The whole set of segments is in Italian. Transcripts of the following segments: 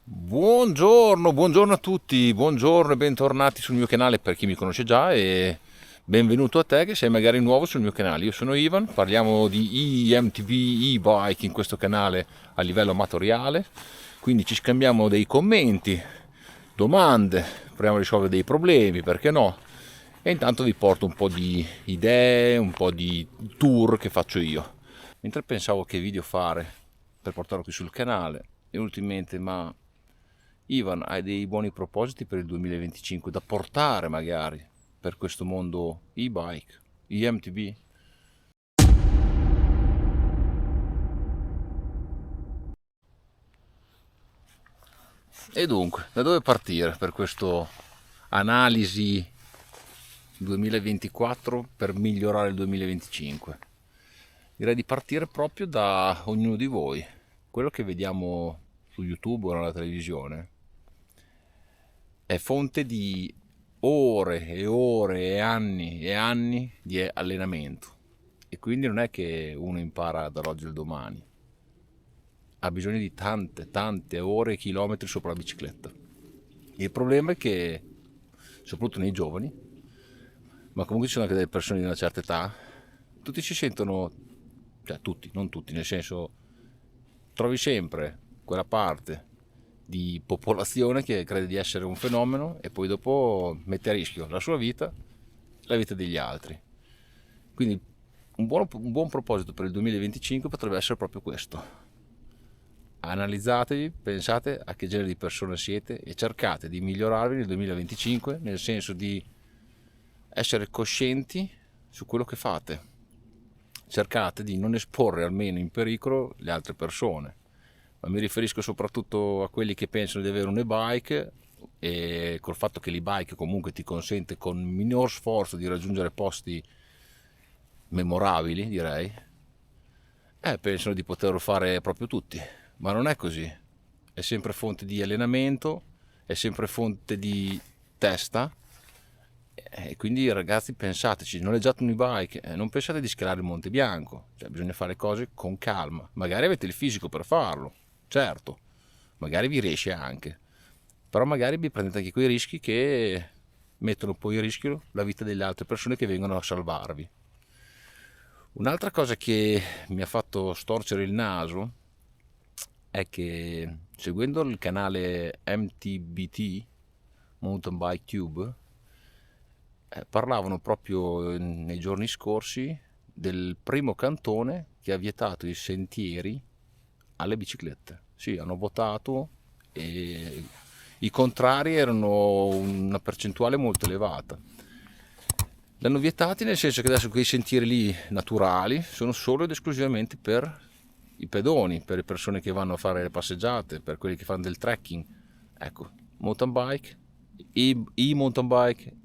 Buongiorno a tutti, buongiorno e bentornati sul mio canale per chi mi conosce già e benvenuto a te che sei magari nuovo sul mio canale. Io sono Ivan, parliamo di IMTB e-bike in questo canale a livello amatoriale, quindi ci scambiamo dei commenti, domande, proviamo a risolvere dei problemi, perché no? E intanto vi porto un po' di idee, un po' di tour che faccio io. Mentre pensavo che video fare per portarlo qui sul canale, e ultimamente, ma Ivan, hai dei buoni propositi per il 2025 da portare magari per questo mondo e-bike, IMTB? E dunque, da dove partire per questa analisi 2024 per migliorare il 2025? Direi di partire proprio da ognuno di voi. Quello che vediamo su YouTube o nella televisione è fonte di ore e ore e anni di allenamento, e quindi non è che uno impara dall'oggi al domani, ha bisogno di tante ore e chilometri sopra la bicicletta. Il problema è che soprattutto nei giovani, ma comunque ci sono anche delle persone di una certa età, tutti si sentono, cioè tutti, non tutti, nel senso, trovi sempre quella parte di popolazione che crede di essere un fenomeno e poi dopo mette a rischio la sua vita e la vita degli altri. Quindi un buon proposito per il 2025 potrebbe essere proprio questo. Analizzatevi, pensate a che genere di persone siete e cercate di migliorarvi nel 2025, nel senso di essere coscienti su quello che fate. Cercate di non esporre almeno in pericolo le altre persone, ma mi riferisco soprattutto a quelli che pensano di avere un e-bike e col fatto che l'e-bike comunque ti consente con minor sforzo di raggiungere posti memorabili, direi, pensano di poterlo fare proprio tutti, ma non è così. È sempre fonte di allenamento, è sempre fonte di testa, e quindi ragazzi pensateci, noleggiate un e-bike, non pensate di scalare il Monte Bianco, cioè bisogna fare cose con calma, magari avete il fisico per farlo, certo, magari vi riesce anche, però magari vi prendete anche quei rischi che mettono poi a rischio la vita delle altre persone che vengono a salvarvi. Un'altra cosa che mi ha fatto storcere il naso è che seguendo il canale MTBT, Mountain Bike Tube, parlavano proprio nei giorni scorsi del primo cantone che ha vietato i sentieri alle biciclette. Sì, hanno votato e i contrari erano una percentuale molto elevata. L'hanno vietati nel senso che adesso quei sentieri lì naturali sono solo ed esclusivamente per i pedoni, per le persone che vanno a fare le passeggiate, per quelli che fanno del trekking. Ecco, mountain bike, e-mountain bike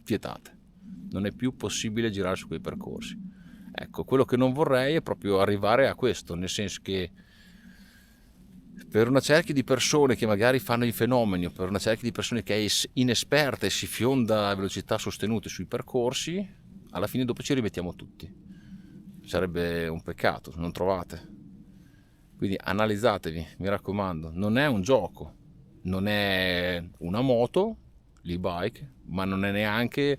vietate. Non è più possibile girare su quei percorsi. Ecco, quello che non vorrei è proprio arrivare a questo, nel senso che per una cerchia di persone che magari fanno i fenomeni, o per una cerchia di persone che è inesperta e si fionda a velocità sostenute sui percorsi, alla fine dopo ci rimettiamo tutti. Sarebbe un peccato, non trovate? Quindi analizzatevi, mi raccomando, non è un gioco, non è una moto, l'e-bike, ma non è neanche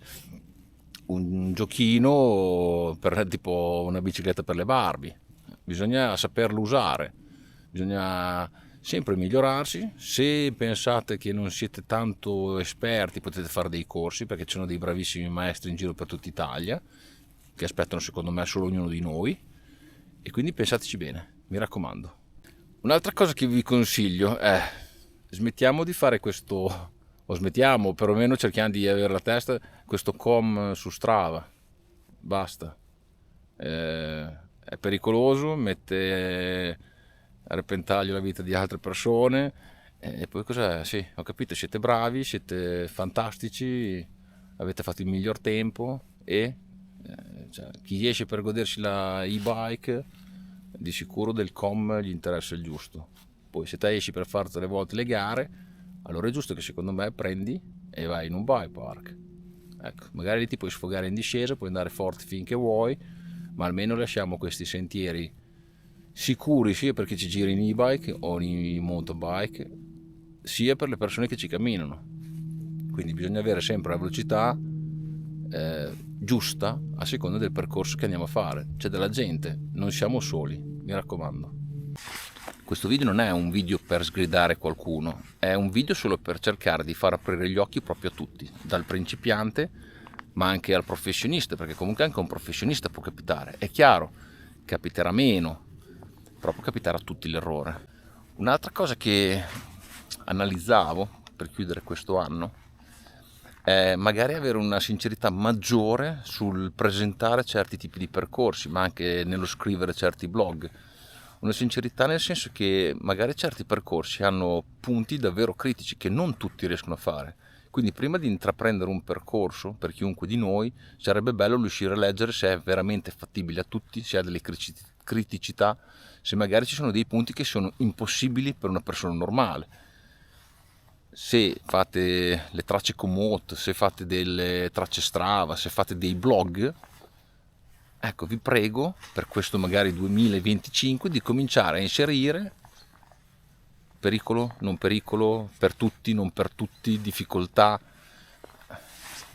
un giochino per tipo una bicicletta per le Barbie. Bisogna saperlo usare, bisogna sempre migliorarsi. Se pensate che non siete tanto esperti, potete fare dei corsi perché ci sono dei bravissimi maestri in giro per tutta Italia che aspettano secondo me solo ognuno di noi, e quindi pensateci bene, mi raccomando. Un'altra cosa che vi consiglio è smettiamo di fare questo, o smettiamo, perlomeno cerchiamo di avere la testa, questo su Strava. Basta. È pericoloso, mette a repentaglio la vita di altre persone. E poi cos'è? Sì, ho capito, siete bravi, siete fantastici, avete fatto il miglior tempo e cioè, chi esce per godersi la e-bike di sicuro del gli interessa il giusto. Poi se te esci per fare tutte le volte le gare, allora è giusto che secondo me prendi e vai in un bike park. Ecco, magari lì ti puoi sfogare in discesa, puoi andare forte finché vuoi, ma almeno lasciamo questi sentieri sicuri sia per chi ci gira in e-bike o in motorbike, sia per le persone che ci camminano. Quindi bisogna avere sempre la velocità giusta a seconda del percorso che andiamo a fare. C'è della gente, non siamo soli, mi raccomando. Questo video non è un video per sgridare qualcuno, è un video solo per cercare di far aprire gli occhi proprio a tutti, dal principiante ma anche al professionista, perché comunque anche un professionista può capitare. È chiaro, capiterà meno, però può capitare a tutti l'errore. Un'altra cosa che analizzavo per chiudere questo anno è magari avere una sincerità maggiore sul presentare certi tipi di percorsi, ma anche nello scrivere certi blog. Una sincerità nel senso che magari certi percorsi hanno punti davvero critici che non tutti riescono a fare. Quindi prima di intraprendere un percorso, per chiunque di noi, sarebbe bello riuscire a leggere se è veramente fattibile a tutti, se ha delle criticità, se magari ci sono dei punti che sono impossibili per una persona normale. Se fate le tracce Komoot, se fate delle tracce Strava, se fate dei blog, ecco, vi prego, per questo magari 2025, di cominciare a inserire pericolo, non pericolo, per tutti, non per tutti, difficoltà.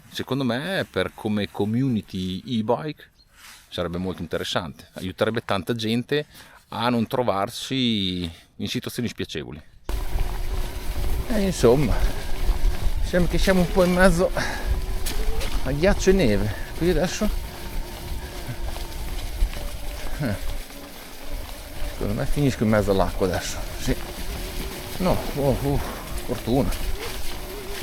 Secondo me, per come community e-bike, sarebbe molto interessante. Aiuterebbe tanta gente a non trovarsi in situazioni spiacevoli. E insomma, sembra che siamo un po' in mezzo a ghiaccio e neve. Qui adesso secondo me finisco in mezzo all'acqua adesso. Sì. No, fortuna.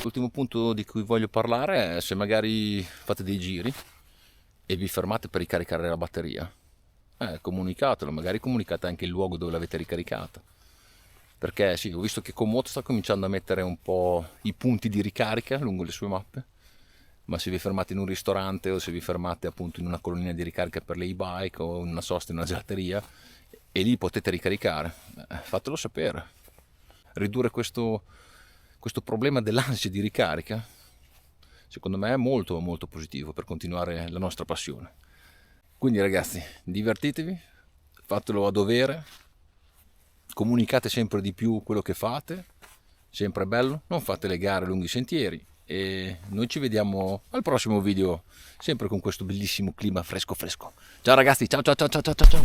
L'ultimo punto di cui voglio parlare è se magari fate dei giri e vi fermate per ricaricare la batteria. Comunicatelo, magari comunicate anche il luogo dove l'avete ricaricata. Perché sì, ho visto che Komoot sta cominciando a mettere un po' i punti di ricarica lungo le sue mappe, ma se vi fermate in un ristorante o se vi fermate appunto in una colonnina di ricarica per le e-bike o in una sosta in una gelateria e lì potete ricaricare, fatelo sapere. Ridurre questo problema dell'ansia di ricarica secondo me è molto molto positivo per continuare la nostra passione. Quindi ragazzi, divertitevi, fatelo a dovere, comunicate sempre di più quello che fate, sempre bello, non fate le gare lungo i sentieri e noi ci vediamo al prossimo video sempre con questo bellissimo clima fresco fresco. Ciao ragazzi, ciao ciao ciao ciao ciao ciao.